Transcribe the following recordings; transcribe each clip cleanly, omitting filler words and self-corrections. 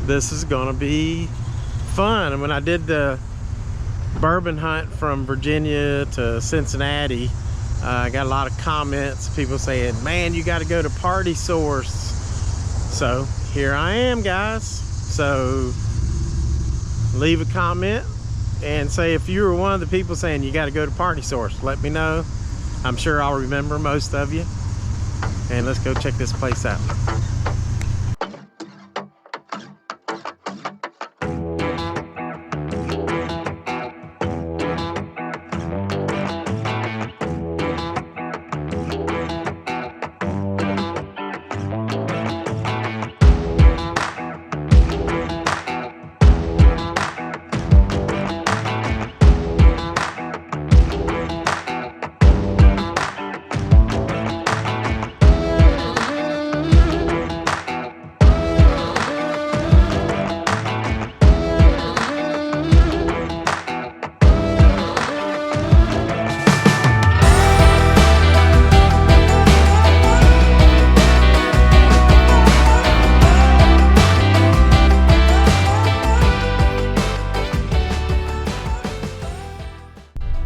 this is gonna be fun. And when I did the bourbon hunt from Virginia to Cincinnati, I got a lot of comments, people saying, man, you got to go to Party Source. So here I am, guys. So leave a comment and say if you were one of the people saying you got to go to Party Source, let me know. I'm sure I'll remember most of you. And let's go check this place out.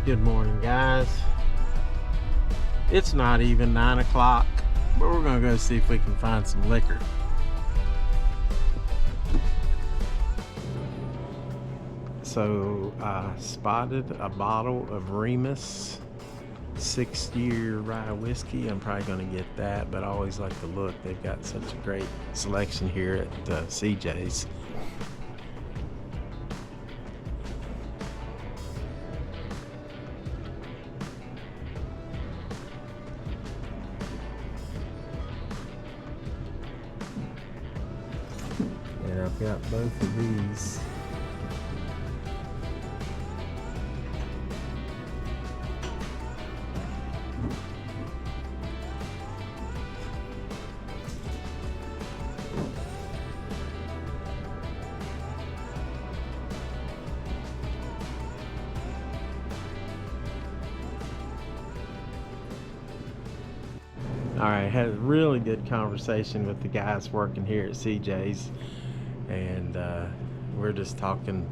Good morning, guys. It's not even 9 o'clock, but we're gonna go see if we can find some liquor. So I spotted a bottle of Remus 6-year rye whiskey. I'm probably gonna get that, but I always like the look. They've got such a great selection here at CJ's. And I've got both of these. Alright, had a really good conversation with the guys working here at CJ's, and we're just talking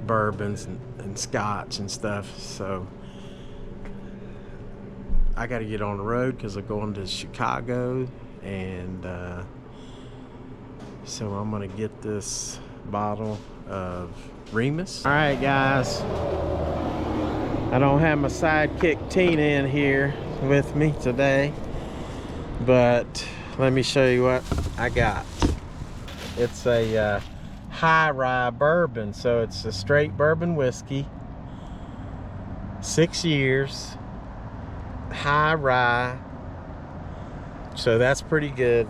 bourbons and scotch and stuff. So I got to get on the road because I'm going to Chicago, and so I'm going to get this bottle of Remus. Alright, guys, I don't have my sidekick Tina in here with me today, but let me show you what I got. It's a high rye bourbon, so it's a straight bourbon whiskey, 6 years, high rye, so that's pretty good.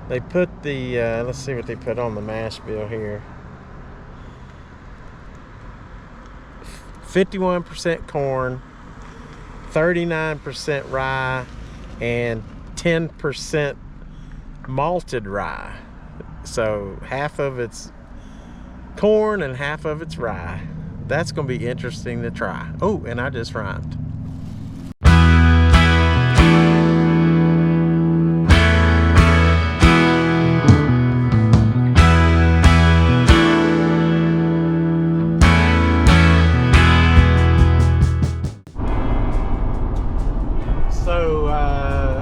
They put the let's see what they put on the mash bill here. 51% corn, 39% rye, and 10% malted rye. So half of it's corn and half of it's rye. That's gonna be interesting to try. Oh, and I just rhymed.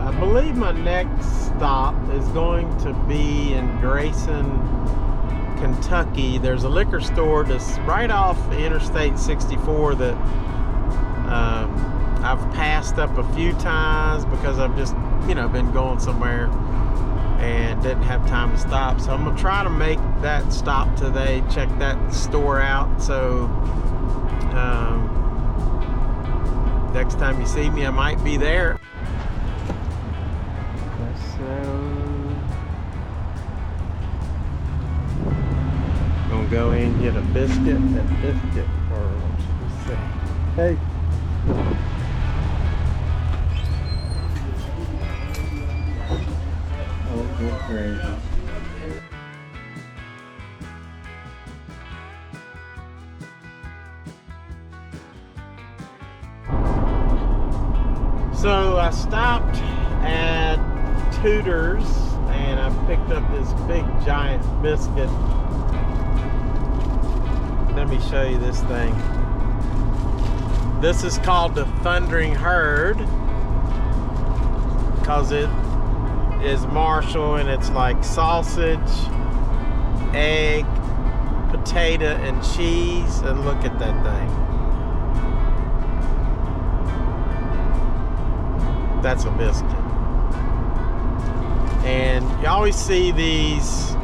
I believe my next stop is going to be in Grayson, Kentucky. There's a liquor store that's right off Interstate 64 that I've passed up a few times because I've just, been going somewhere and didn't have time to stop. So I'm gonna try to make that stop today, check that store out. So next time you see me, I might be there. Gonna go in and get a biscuit and biscuit, or what should we say? Hey. Oh, good gravy. So I stopped at Tudor's and I picked up this big giant biscuit. Let me show you this thing. This is called the Thundering Herd because it is Marshall, and it's like sausage, egg, potato, and cheese. And look at that thing. That's a biscuit. And you always see these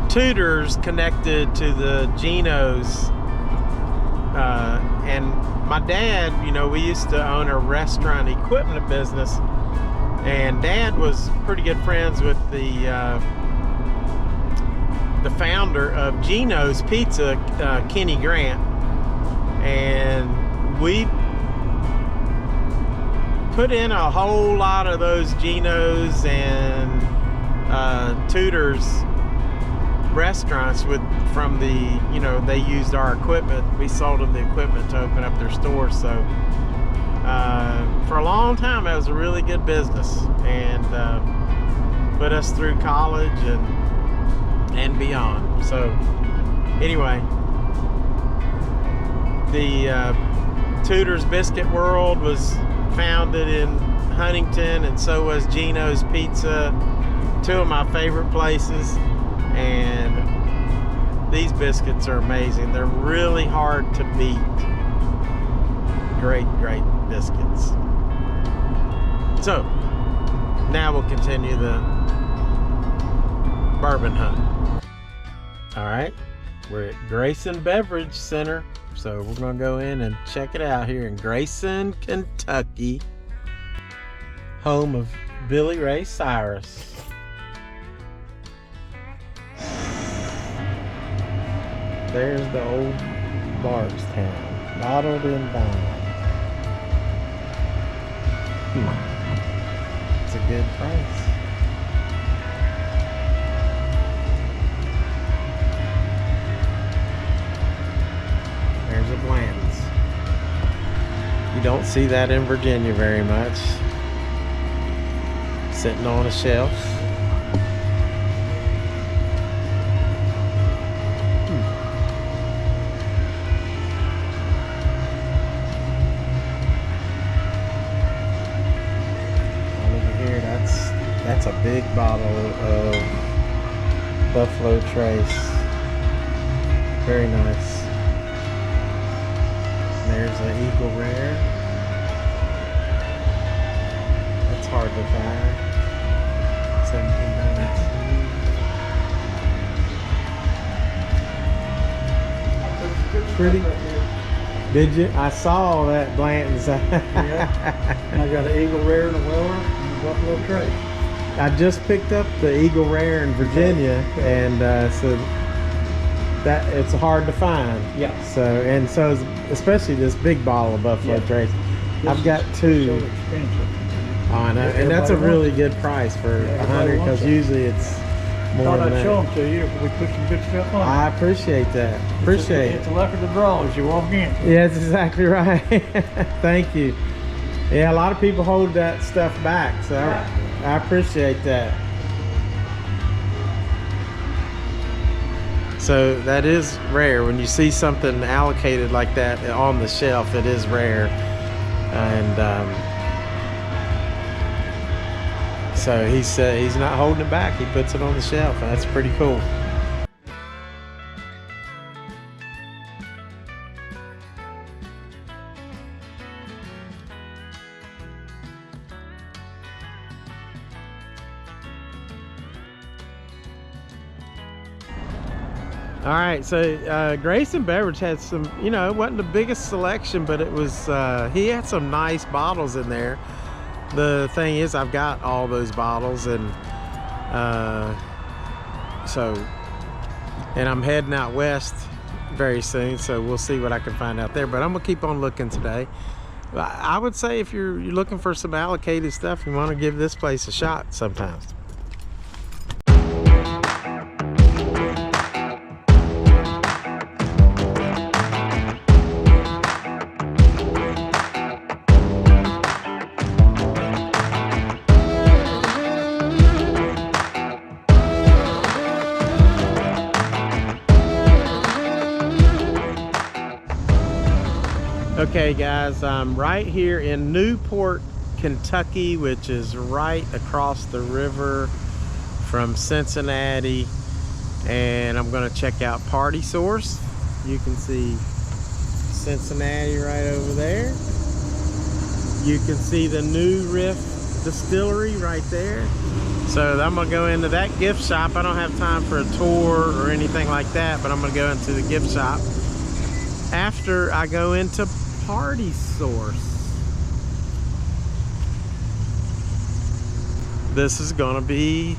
Tudors connected to the Genos. And my dad, you know, we used to own a restaurant equipment business, and Dad was pretty good friends with the founder of Geno's Pizza, Kenny Grant, and we put in a whole lot of those Geno's and Tudor's restaurants from the, you know, they used our equipment. We sold them the equipment to open up their stores. So for a long time, that was a really good business, and put us through college and beyond. So anyway, the Tudor's Biscuit World was founded in Huntington, and so was Geno's Pizza, two of my favorite places. And these biscuits are amazing. They're really hard to beat. Great biscuits. So now we'll continue the bourbon hunt. All right, we're at Grayson Beverage Center, so we're gonna go in and check it out here in Grayson, Kentucky, home of Billy Ray Cyrus. There's the old Bardstown, bottled and bound. It's a good price. There's a Blanton's. You don't see that in Virginia very much. Sitting on a shelf. That's a big bottle of Buffalo Trace. Very nice. And there's an Eagle Rare. That's hard to find. $17.92. Pretty. Did you? I saw that Blanton's. Yeah. I got an Eagle Rare and a Weller and a Buffalo Trace. I just picked up the Eagle Rare in Virginia, and so that it's hard to find. Yeah. So especially this big bottle of Buffalo Trace. I've got two. So expensive. Oh, I know, and that's a really good price for 100, because usually it's more than that. I'd show them to you if we put some good stuff on. I appreciate that. Appreciate it. It's the luck of the draw as you walk in. Yeah, that's exactly right. Thank you. Yeah, a lot of people hold that stuff back, so I appreciate that. So that is rare. When you see something allocated like that on the shelf, it is rare. And so he said he's not holding it back. He puts it on the shelf, and that's pretty cool. All right, so Grayson Beverage had some, you know, it wasn't the biggest selection, but it was, he had some nice bottles in there. The thing is, I've got all those bottles, and and I'm heading out west very soon, so we'll see what I can find out there. But I'm gonna keep on looking today. I would say if you're looking for some allocated stuff, you want to give this place a shot sometimes. Okay guys, I'm right here in Newport, Kentucky, which is right across the river from Cincinnati, and I'm gonna check out Party Source. You can see Cincinnati right over there. You can see the new Riff Distillery right there. So I'm gonna go into that gift shop. I don't have time for a tour or anything like that, but I'm gonna go into the gift shop after I go into Party Source. This is gonna be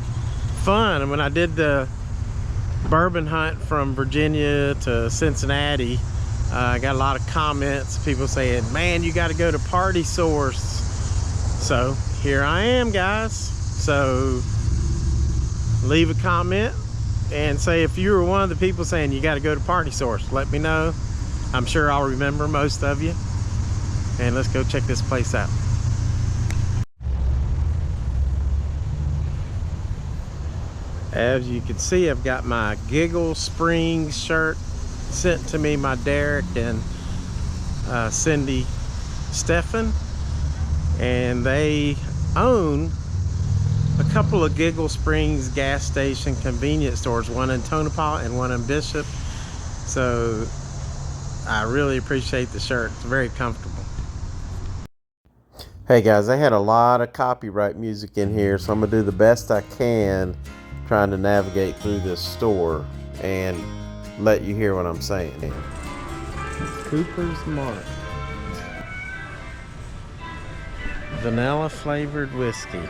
fun. And when I did the bourbon hunt from Virginia to Cincinnati, I got a lot of comments, people saying, man, you got to go to Party Source. So here I am, guys. So leave a comment and say if you were one of the people saying you got to go to Party Source. Let me know. I'm sure I'll remember most of you. And let's go check this place out. As you can see, I've got my Giggle Springs shirt sent to me by Derek and Cindy Stephan. And they own a couple of Giggle Springs gas station convenience stores, one in Tonopah and one in Bishop. So I really appreciate the shirt. It's very comfortable. Hey guys, I had a lot of copyright music in here, so I'm gonna do the best I can trying to navigate through this store and let you hear what I'm saying. Cooper's Mark. Vanilla flavored whiskey.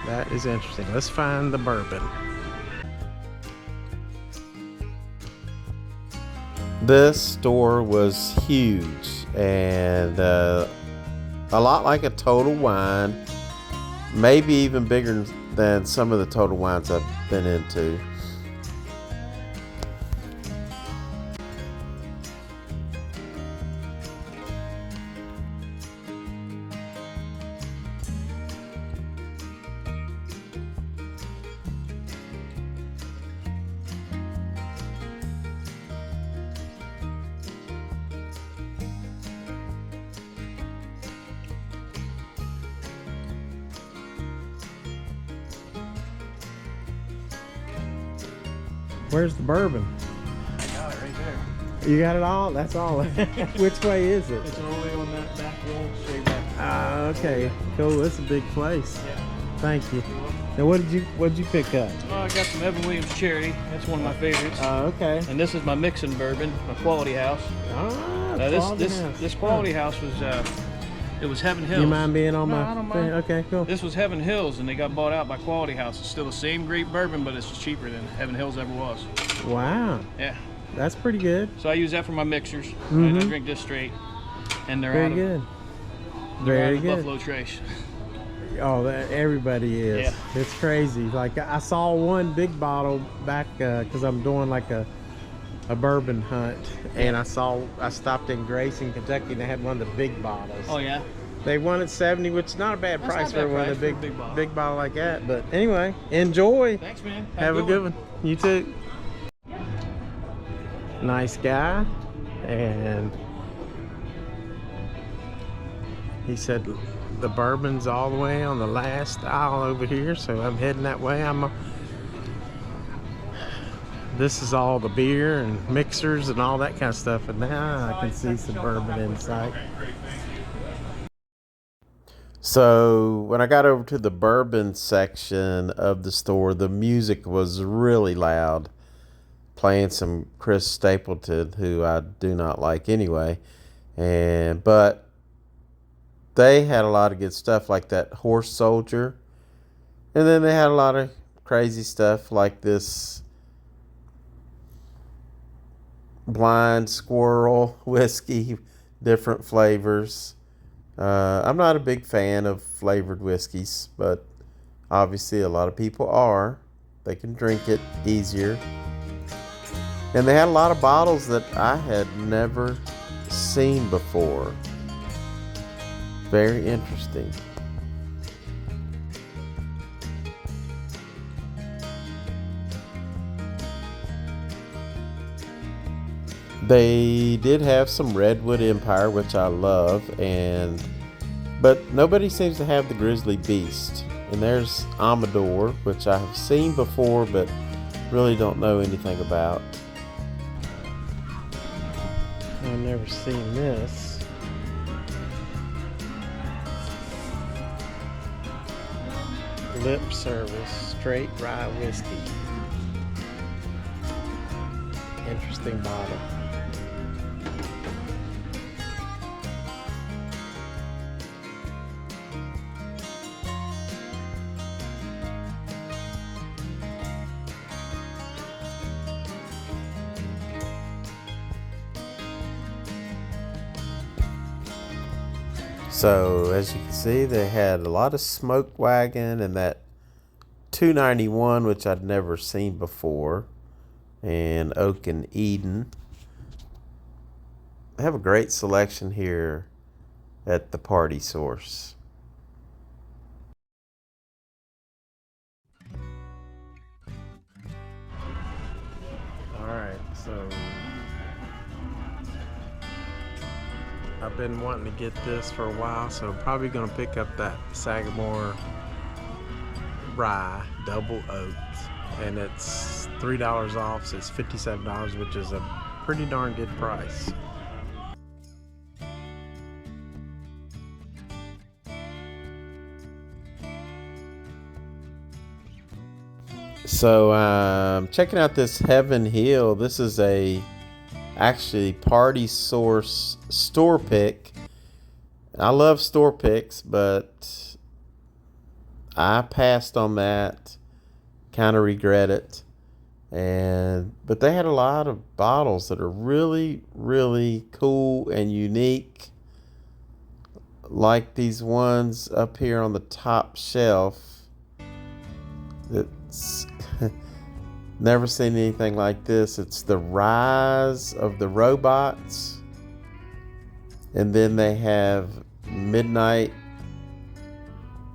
That is interesting. Let's find the bourbon. This store was huge and a lot like a Total Wine, maybe even bigger than some of the Total Wines I've been into. Where's the bourbon? I got it right there. You got it all? That's all. Which way is it? It's all the way on that back wall, straight back. Ah, okay. Cool. It's a big place. Yeah. Thank you. Now, what did you pick up? Oh, I got some Evan Williams Cherry. That's one of my favorites. Okay. And this is my mixing bourbon, my Quality House. Ah, This Quality House was it was Heaven Hills. You mind being on my I don't mind. Okay, cool. This was Heaven Hills, and they got bought out by Quality House. It's still the same great bourbon, but it's cheaper than Heaven Hills ever was. Wow. Yeah. That's pretty good. So I use that for my mixers. Mm-hmm. I drink this straight, and they're Very out of, good. they're out Very of good. Buffalo Trace. Oh, everybody is. Yeah. It's crazy. Like I saw one big bottle back because I'm doing like a bourbon hunt, and I stopped in Grayson, Kentucky, and they had one of the big bottles. Oh yeah. They wanted 70, which is not a bad That's price not a for bad one price of the for a big bottle like that. But anyway, enjoy. Thanks, man. Have a good one. You too. Nice guy, and he said the bourbon's all the way on the last aisle over here, so I'm heading that way. This is all the beer and mixers and all that kind of stuff, and now I can see some bourbon in sight. So when I got over to the bourbon section of the store, the music was really loud, playing some Chris Stapleton, who I do not like anyway. But they had a lot of good stuff like that Horse Soldier. And then they had a lot of crazy stuff like this Blind Squirrel whiskey, different flavors. I'm not a big fan of flavored whiskeys, but obviously a lot of people are. They can drink it easier. And they had a lot of bottles that I had never seen before. Very interesting. They did have some Redwood Empire, which I love, but nobody seems to have the Grizzly Beast. And there's Amador, which I have seen before, but really don't know anything about. I've never seen this. Lip Service Straight Rye Whiskey. Interesting bottle. So as you can see, they had a lot of Smoke Wagon and that 291, which I'd never seen before, and Oak and Eden. They have a great selection here at the Party Source. Alright, so I've been wanting to get this for a while, so I'm probably going to pick up that Sagamore Rye Double Oaked, and it's $3 off, so it's $57, which is a pretty darn good price. So checking out this Heaven Hill. This is actually Party Source store pick. I love store picks, but I passed on that. Kind of regret it. But they had a lot of bottles that are really, really cool and unique, like these ones up here on the top shelf. It's never seen anything like this. It's the Rise of the Robots, and then they have Midnight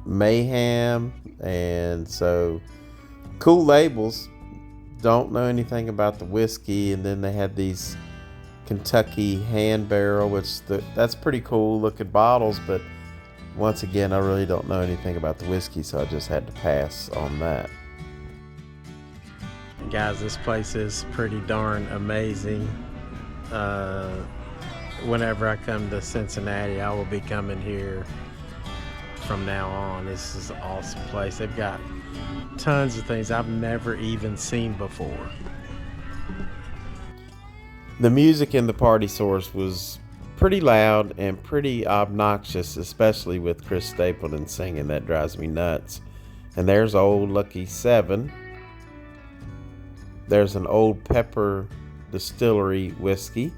Mayhem, and so cool labels. Don't know anything about the whiskey. And then they had these Kentucky Hand Barrel, which that's pretty cool looking bottles, but once again, I really don't know anything about the whiskey, so I just had to pass on that. Guys, this place is pretty darn amazing. Whenever I come to Cincinnati, I will be coming here from now on. This is an awesome place. They've got tons of things I've never even seen before. The music in the Party Source was pretty loud and pretty obnoxious, especially with Chris Stapleton singing. That drives me nuts. And there's Old Lucky 7. There's an Old Pepper Distillery whiskey.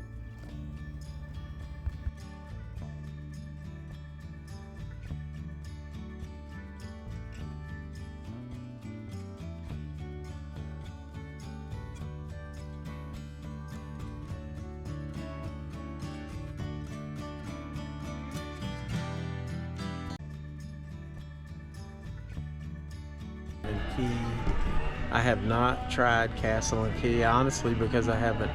Key. I have not tried Castle and Key, honestly, because I haven't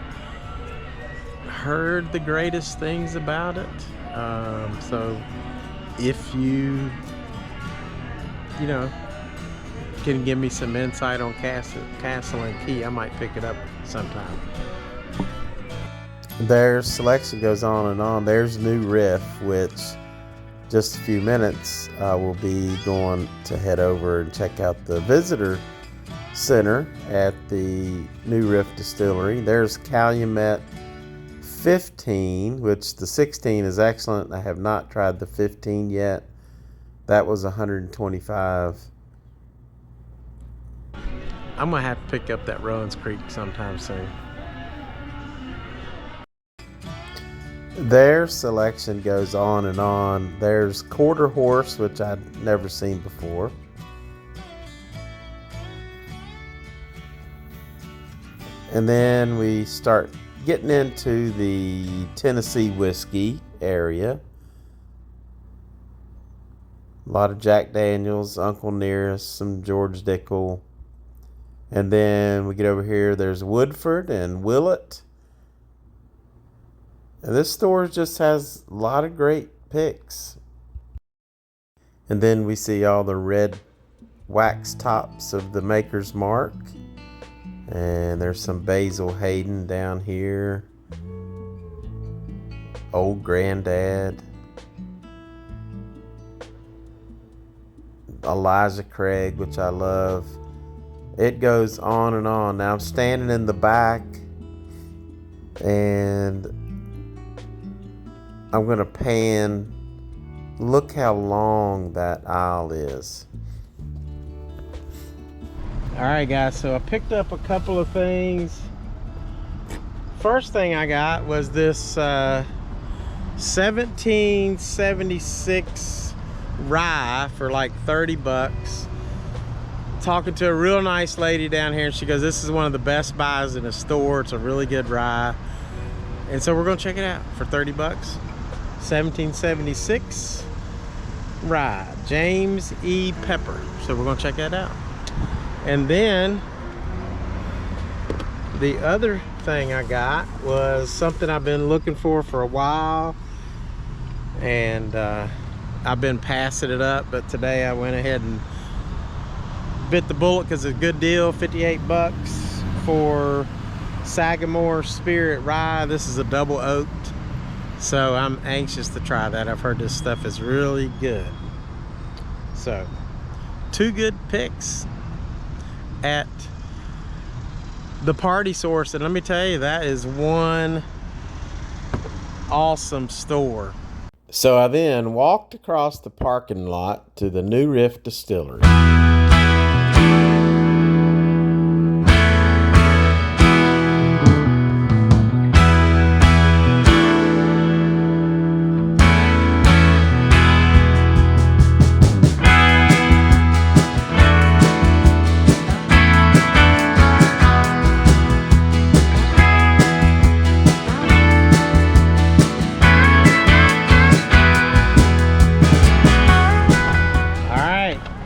heard the greatest things about it. So if you can give me some insight on Castle and Key, I might pick it up sometime. Their selection goes on and on. There's new Riff, which just a few minutes we'll be going to head over and check out the visitor center at the new Riff Distillery. There's Calumet 15, which the 16 is excellent. I have not tried the 15 yet. That was $125. I'm gonna have to pick up that Rowan's Creek sometime soon. Their selection goes on and on. There's Quarter Horse, which I'd never seen before. And then we start getting into the Tennessee whiskey area. A lot of Jack Daniels, Uncle Nearest, some George Dickel. And then we get over here, there's Woodford and Willett. And this store just has a lot of great picks. And then we see all the red wax tops of the Maker's Mark. And there's some Basil Hayden down here. Old Granddad. Elijah Craig, which I love. It goes on and on. Now I'm standing in the back and I'm gonna pan. Look how long that aisle is. Alright guys, so I picked up a couple of things. First thing I got was this 1776 rye for like 30 bucks. Talking to a real nice lady down here, and she goes, this is one of the best buys in the store. It's a really good rye. And so we're gonna check it out for 30 bucks. 1776 rye, James E. Pepper. So we're gonna check that out. And then the other thing I got was something I've been looking for a while, and I've been passing it up, but today I went ahead and bit the bullet because it's a good deal. 58 bucks for Sagamore Spirit Rye. This is a double oaked, so I'm anxious to try that. I've heard this stuff is really good. So 2 good picks at the Party Source, and let me tell you, that is one awesome store. So I then walked across the parking lot to the new Riff Distillery.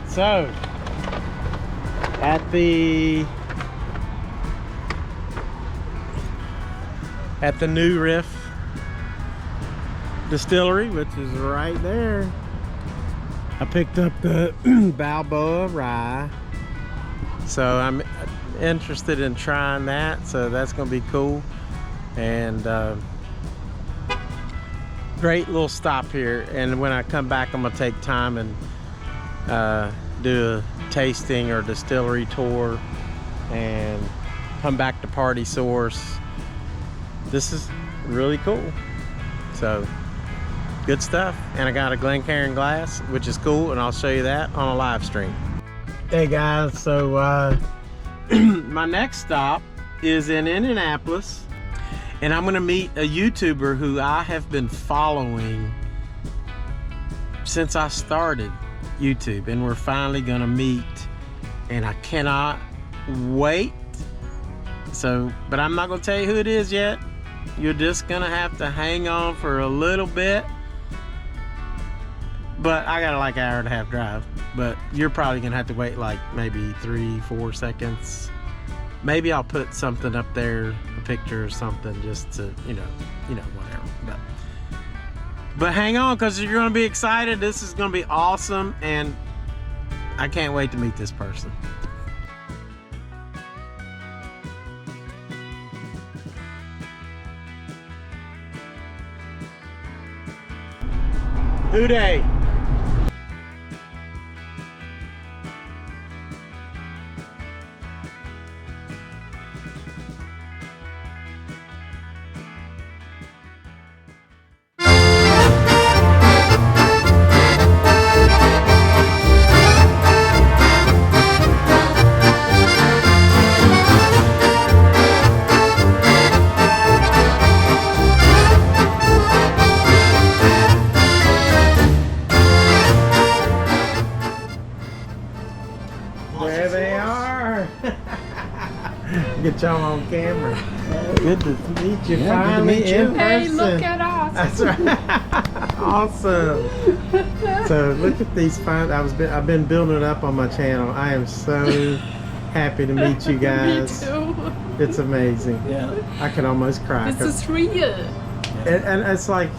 So, at the new Riff Distillery, which is right there, I picked up the Balboa Rye. So I'm interested in trying that, so that's gonna be cool. And great little stop here. And when I come back, I'm gonna take time and do a tasting or distillery tour and come back to Party Source. This is really cool. So good stuff. And I got a Glencairn glass, which is cool, and I'll show you that on a live stream. Hey guys, so my next stop is in Indianapolis, and I'm gonna meet a YouTuber who I have been following since I started YouTube, and we're finally gonna meet, and I cannot wait. So, but I'm not gonna tell you who it is yet. You're just gonna have to hang on for a little bit. But I got like an hour and a half drive, but you're probably gonna have to wait like maybe 3-4 seconds. Maybe I'll put something up there, a picture or something, just to, you know, whatever. But hang on, because you're going to be excited. This is going to be awesome, and I can't wait to meet this person. Who dey? There they are. Get y'all on camera. Good to meet you finally in person. Hey, look at us. That's right. Awesome. So look at these fine. I've been building it up on my channel. I am so happy to meet you guys. Me too. It's amazing. Yeah. I can almost cry. This is real. Yeah. And it's like,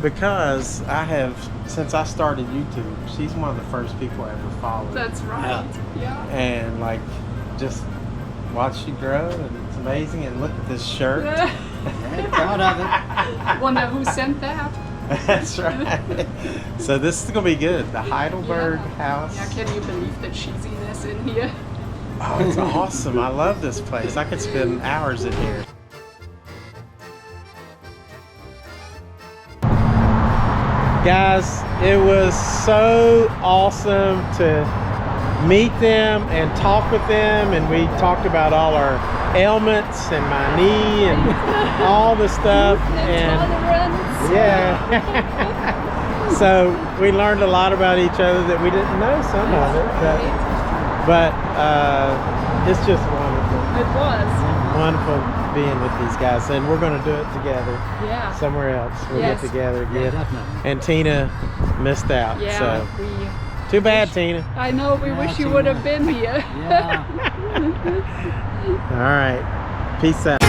because I have, since I started YouTube, she's one of the first people I ever followed. That's right. Yeah. And like, just watch she grow, and it's amazing. And look at this shirt. Very proud of it. Wonder who sent that. That's right. So this is gonna be good. The Heidelberg house. Yeah, can you believe the cheesiness in here? Oh, it's awesome. I love this place. I could spend hours in here. Guys, it was so awesome to meet them and talk with them, and we talked about all our ailments and my knee and all the stuff. And yeah. So we learned a lot about each other that we didn't know, some of it, but it's just wonderful. It was. Wonderful being with these guys, and we're going to do it together. Yeah. Somewhere else. We'll Yes. get together again. Yeah, definitely. And Tina missed out. Yeah. So too bad, Tina. I know. We wish you Tina. would have been here. Yeah. All right. Peace out.